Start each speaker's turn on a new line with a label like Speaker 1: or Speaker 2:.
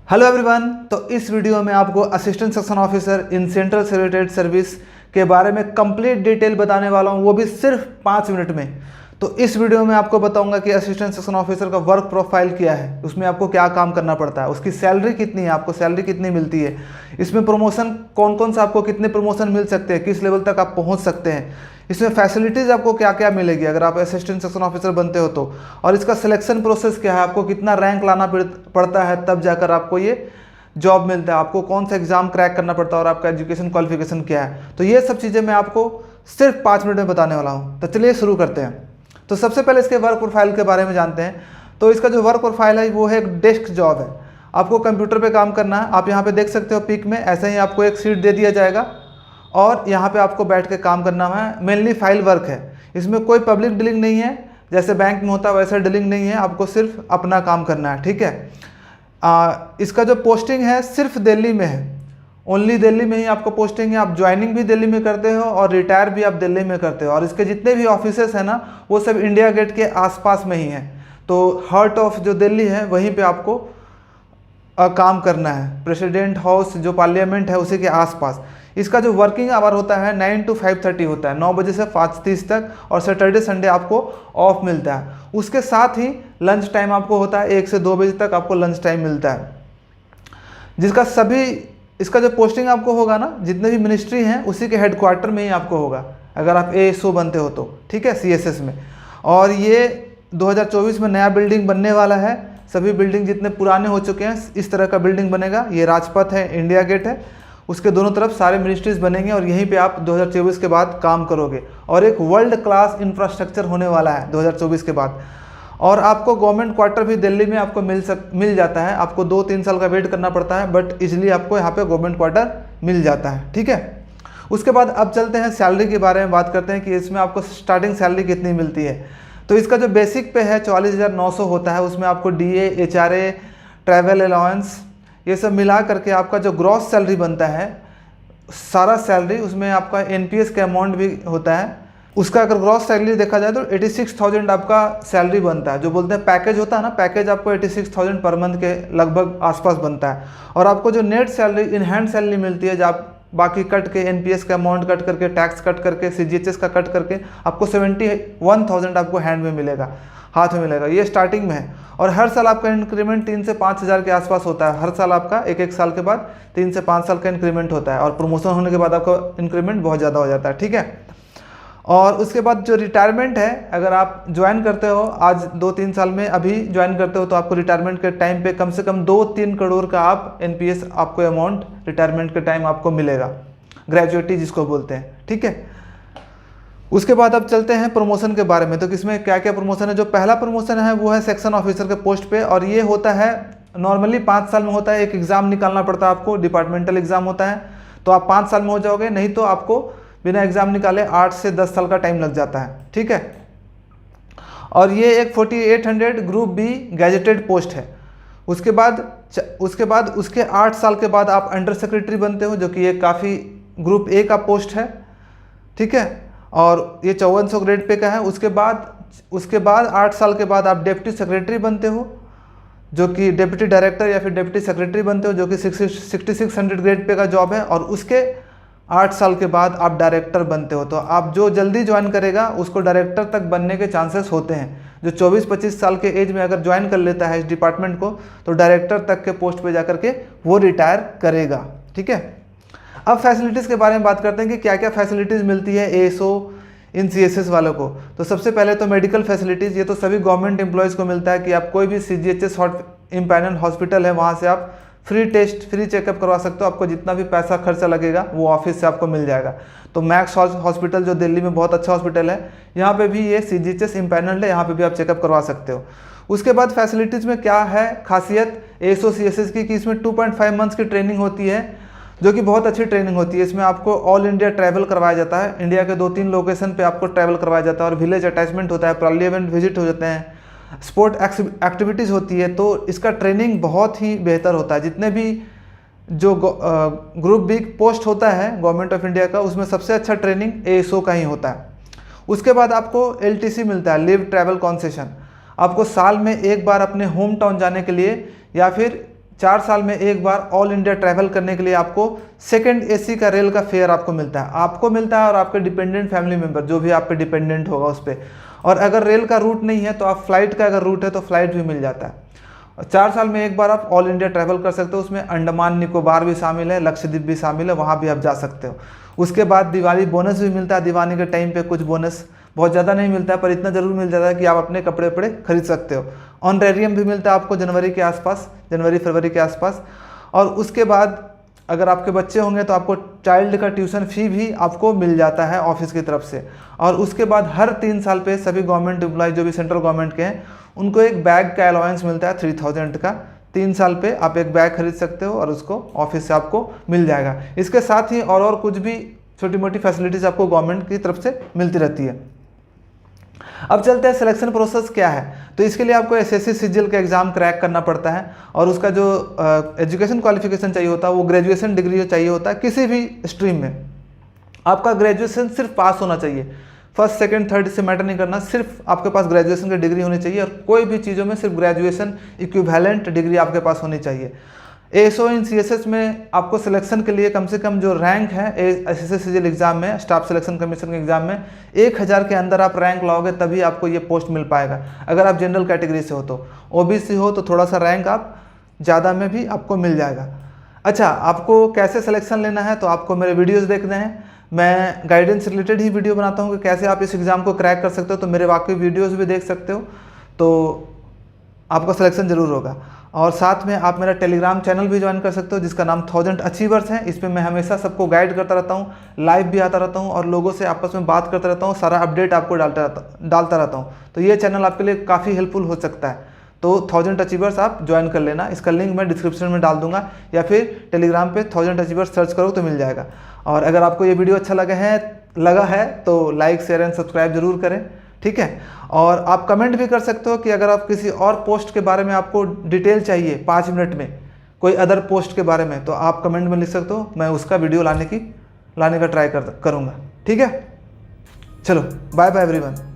Speaker 1: Hello everyone. तो इस video में आपको assistant section officer in central secretariat service के बारे में कंप्लीट डिटेल बताने वाला हूं, वो भी सिर्फ 5 मिनट में। तो इस वीडियो में आपको बताऊंगा कि असिस्टेंट सेक्शन ऑफिसर का वर्क प्रोफाइल क्या है, उसमें आपको क्या काम करना पड़ता है, उसकी सैलरी कितनी है, आपको सैलरी कितनी मिलती है, इसमें प्रमोशन कौन कौन सा आपको कितने प्रमोशन मिल सकते हैं, किस लेवल तक आप पहुँच सकते हैं, इसमें फैसिलिटीज़ आपको क्या क्या मिलेगी अगर आप असिस्टेंट सेक्शन ऑफिसर बनते हो तो, और इसका सिलेक्शन प्रोसेस क्या है, आपको कितना रैंक लाना पड़ता है तब जाकर आपको ये जॉब मिलता है, आपको कौन सा एग्जाम क्रैक करना पड़ता है और आपका एजुकेशन क्वालिफिकेशन क्या है। तो ये सब चीज़ें मैं आपको सिर्फ 5 मिनट में बताने वाला हूँ। तो चलिए शुरू करते हैं। तो सबसे पहले इसके वर्क प्रोफाइल के बारे में जानते हैं। तो इसका जो वर्क प्रोफाइल है वो है एक डेस्क जॉब है, आपको कंप्यूटर पे काम करना है। आप यहाँ पे देख सकते हो पिक में, ऐसे ही आपको एक सीट दे दिया जाएगा और यहाँ पे आपको बैठ के काम करना है। मेनली फाइल वर्क है, इसमें कोई पब्लिक डीलिंग नहीं है, जैसे बैंक में होता है वैसा डीलिंग नहीं है, आपको सिर्फ अपना काम करना है, ठीक है। इसका जो पोस्टिंग है सिर्फ दिल्ली में है, ओनली दिल्ली में ही आपको पोस्टिंग है। आप ज्वाइनिंग भी दिल्ली में करते हो और रिटायर भी आप दिल्ली में करते हो, और इसके जितने भी ऑफिसेस हैं ना वो सब इंडिया गेट के आसपास में ही हैं। तो हार्ट ऑफ जो दिल्ली है वहीं पे आपको काम करना है, प्रेसिडेंट हाउस जो पार्लियामेंट है उसी के आसपास। इसका जो वर्किंग आवर होता है 9 to 5:30 होता है, 9 बजे से 5:30 तक, और सैटरडे संडे आपको ऑफ मिलता है। उसके साथ ही लंच टाइम आपको होता है 1 से 2 बजे तक आपको लंच टाइम मिलता है। इसका जो पोस्टिंग आपको होगा ना, जितने भी मिनिस्ट्री हैं उसी के हेडक्वार्टर में ही आपको होगा अगर आप ASO बनते हो तो, ठीक है, CSS में। और ये 2024 में नया बिल्डिंग बनने वाला है, सभी बिल्डिंग जितने पुराने हो चुके हैं इस तरह का बिल्डिंग बनेगा। ये राजपथ है, इंडिया गेट है, उसके दोनों तरफ सारे मिनिस्ट्रीज बनेंगे और यहीं पे आप 2024 के बाद काम करोगे। और एक वर्ल्ड क्लास इंफ्रास्ट्रक्चर होने वाला है 2024 के बाद। और आपको गवर्नमेंट क्वार्टर भी दिल्ली में आपको मिल जाता है, आपको 2-3 साल का वेट करना पड़ता है, बट इजीली आपको यहाँ पे गवर्नमेंट क्वार्टर मिल जाता है, ठीक है। उसके बाद अब चलते हैं सैलरी के बारे में बात करते हैं कि इसमें आपको स्टार्टिंग सैलरी कितनी मिलती है। तो इसका जो बेसिक पे है 44,900 होता है, उसमें आपको DA, HRA, ट्रैवल अलाउंस ये सब मिला करके आपका जो ग्रॉस सैलरी बनता है सारा सैलरी, उसमें आपका NPS का अमाउंट भी होता है। उसका अगर ग्रॉस सैलरी देखा जाए तो 86,000 आपका सैलरी बनता है। जो बोलते हैं पैकेज होता है ना, पैकेज आपको 86,000 पर मंथ के लगभग आसपास बनता है। और आपको जो net salary, in hand salary मिलती है, जब आप बाकी कट के NPS का अमाउंट कट करके, टैक्स कट करके, CGHS का कट करके आपको 71,000 आपको हैंड में मिलेगा, हाथ में मिलेगा। ये स्टार्टिंग में है। और हर साल आपका इंक्रीमेंट 3 से 5 हज़ार के आसपास होता है। हर साल आपका एक साल के बाद 3 से 5 साल का इंक्रीमेंट होता है, और प्रमोशन होने के बाद आपका इंक्रीमेंट बहुत ज़्यादा हो जाता है, ठीक है। और उसके बाद जो रिटायरमेंट है, अगर आप ज्वाइन करते हो आज 2-3 साल में अभी ज्वाइन करते हो तो आपको रिटायरमेंट के टाइम पे कम से कम 2-3 करोड़ का आप NPS आपको अमाउंट रिटायरमेंट के टाइम आपको मिलेगा, ग्रेजुएटी जिसको बोलते हैं, ठीक है। उसके बाद अब चलते हैं प्रमोशन के बारे में। तो किसमें क्या क्या प्रमोशन है। जो पहला प्रमोशन है वो है सेक्शन ऑफिसर के पोस्ट पे, और ये होता है नॉर्मली 5 साल में होता है। एक एग्ज़ाम निकालना पड़ता है आपको, डिपार्टमेंटल एग्ज़ाम होता है, तो आप 5 साल में हो जाओगे, नहीं तो आपको बिना एग्ज़ाम निकाले 8 से 10 साल का टाइम लग जाता है, ठीक है। और ये एक 4800 ग्रुप B गैजेटेड पोस्ट है। उसके बाद उसके 8 साल के बाद आप अंडर सेक्रेटरी बनते हो, जो कि ये काफ़ी ग्रुप A का पोस्ट है, ठीक है। और ये 5400 ग्रेड पे का है। उसके बाद 8 साल के बाद आप डिप्टी सेक्रेटरी बनते हो, जो कि डिप्टी डायरेक्टर या फिर डिप्टी सेक्रेटरी बनते हो, जो कि 6600 ग्रेड पे का जॉब है। और उसके 8 साल के बाद आप डायरेक्टर बनते हो। तो आप जो जल्दी ज्वाइन करेगा उसको डायरेक्टर तक बनने के चांसेस होते हैं। जो 24-25 साल के एज में अगर ज्वाइन कर लेता है इस डिपार्टमेंट को, तो डायरेक्टर तक के पोस्ट पे जाकर के वो रिटायर करेगा, ठीक है। अब फैसिलिटीज़ के बारे में बात करते हैं कि क्या क्या फैसिलिटीज़ मिलती है ASO इन CSS वालों को। तो सबसे पहले तो मेडिकल फैसिलिटीज़, ये तो सभी गवर्नमेंट एम्प्लॉयज़ को मिलता है कि आप कोई भी CGHS इम्पैनल हॉस्पिटल है वहाँ से आप फ्री टेस्ट, फ्री चेकअप करवा सकते हो। आपको जितना भी पैसा खर्चा लगेगा वो ऑफिस से आपको मिल जाएगा। तो मैक्स हॉस्पिटल जो दिल्ली में बहुत अच्छा हॉस्पिटल है, यहाँ पे भी ये CGHS इम्पैनल्ड है, यहाँ पे भी आप चेकअप करवा सकते हो। उसके बाद फैसिलिटीज़ में क्या है खासियत ASO CSS की, कि इसमें 2.5 मंथ्स की ट्रेनिंग होती है, जो कि बहुत अच्छी ट्रेनिंग होती है। इसमें आपको ऑल इंडिया ट्रैवल करवाया जाता है, इंडिया के 2-3 लोकेशन पे आपको ट्रैवल करवाया जाता है, और विलेज अटैचमेंट होता है, पार्लियामेंट विजिट हो जाते हैं, स्पोर्ट एक्टिविटीज़ होती है। तो इसका ट्रेनिंग बहुत ही बेहतर होता है। जितने भी जो ग्रुप B पोस्ट होता है गवर्नमेंट ऑफ इंडिया का, उसमें सबसे अच्छा ट्रेनिंग ASO का ही होता है। उसके बाद आपको LTC मिलता है, लीव ट्रैवल कॉन्सेशन। आपको साल में एक बार अपने होम टाउन जाने के लिए या फिर 4 साल में एक बार ऑल इंडिया ट्रैवल करने के लिए आपको सेकंड एसी का रेल का फेयर आपको मिलता है, और आपके डिपेंडेंट फैमिली मेंबर जो भी आप पे डिपेंडेंट होगा उस पर। और अगर रेल का रूट नहीं है तो आप फ्लाइट का अगर रूट है तो फ्लाइट भी मिल जाता है। 4 साल में एक बार आप ऑल इंडिया ट्रैवल कर सकते हो, उसमें अंडमान निकोबार भी शामिल है, लक्षद्वीप भी शामिल है, वहाँ भी आप जा सकते हो। उसके बाद दिवाली बोनस भी मिलता है, दिवाली के टाइम पे कुछ बोनस, बहुत ज़्यादा नहीं मिलता है पर इतना ज़रूर मिल जाता है कि आप अपने कपड़े वपड़े खरीद सकते हो। ऑनरेरियम भी मिलता है आपको जनवरी के आसपास, जनवरी फरवरी के आसपास। और उसके बाद अगर आपके बच्चे होंगे तो आपको चाइल्ड का ट्यूशन फ़ी भी आपको मिल जाता है ऑफिस की तरफ से। और उसके बाद हर 3 साल पे सभी गवर्नमेंट एम्प्लॉय जो भी सेंट्रल गवर्नमेंट के हैं उनको एक बैग का अलाउंस मिलता है 3000 का। 3 साल पे आप एक बैग खरीद सकते हो और उसको ऑफिस से आपको मिल जाएगा। इसके साथ ही और कुछ भी छोटी मोटी फैसिलिटीज़ आपको गवर्नमेंट की तरफ से मिलती रहती है। अब चलते हैं सिलेक्शन प्रोसेस क्या है। तो इसके लिए आपको एसएससी सीजीएल का एग्ज़ाम क्रैक करना पड़ता है और उसका जो एजुकेशन क्वालिफिकेशन चाहिए होता है वो ग्रेजुएशन डिग्री चाहिए होता है। किसी भी स्ट्रीम में आपका ग्रेजुएशन सिर्फ पास होना चाहिए, फर्स्ट सेकंड थर्ड से मैटर नहीं करना, सिर्फ आपके पास ग्रेजुएशन की डिग्री होनी चाहिए और कोई भी चीज़ों में सिर्फ ग्रेजुएशन इक्विवेलेंट डिग्री आपके पास होनी चाहिए। एएसओ इन सीएसएस में आपको सिलेक्शन के लिए कम से कम जो रैंक है एसएससी सीजीएल एग्जाम में, स्टाफ सिलेक्शन कमीशन के एग्जाम में 1000 के अंदर आप रैंक लाओगे तभी आपको ये पोस्ट मिल पाएगा। अगर आप जनरल कैटेगरी से हो तो, ओबीसी हो तो थोड़ा सा रैंक आप ज़्यादा में भी आपको मिल जाएगा। अच्छा, आपको कैसे सिलेक्शन लेना है तो आपको मेरे वीडियोज़ देखने हैं। मैं गाइडेंस रिलेटेड ही वीडियो बनाता हूँ कि कैसे आप इस एग्ज़ाम को क्रैक कर सकते हो, तो मेरे वाकई वीडियोज़ भी देख सकते हो तो आपका सिलेक्शन ज़रूर होगा। और साथ में आप मेरा टेलीग्राम चैनल भी ज्वाइन कर सकते हो जिसका नाम 1000 अचीवर्स है। इस पर मैं हमेशा सबको गाइड करता रहता हूँ, लाइव भी आता रहता हूँ और लोगों से आपस में बात करता रहता हूँ, सारा अपडेट आपको डालता रहता हूँ। तो ये चैनल आपके लिए काफ़ी हेल्पफुल हो सकता है। तो 1000 अचीवर्स आप ज्वाइन कर लेना, इसका लिंक मैं डिस्क्रिप्शन में डाल दूंगा या फिर टेलीग्राम पे 1000 अचीवर्स सर्च करो तो मिल जाएगा। और अगर आपको ये वीडियो अच्छा लगा है तो लाइक शेयर एंड सब्सक्राइब जरूर करें, ठीक है। और आप कमेंट भी कर सकते हो कि अगर आप किसी और पोस्ट के बारे में आपको डिटेल चाहिए 5 मिनट में कोई अदर पोस्ट के बारे में, तो आप कमेंट में लिख सकते हो, मैं उसका वीडियो लाने का ट्राई करूँगा, ठीक है। चलो बाय बाय एवरीवन।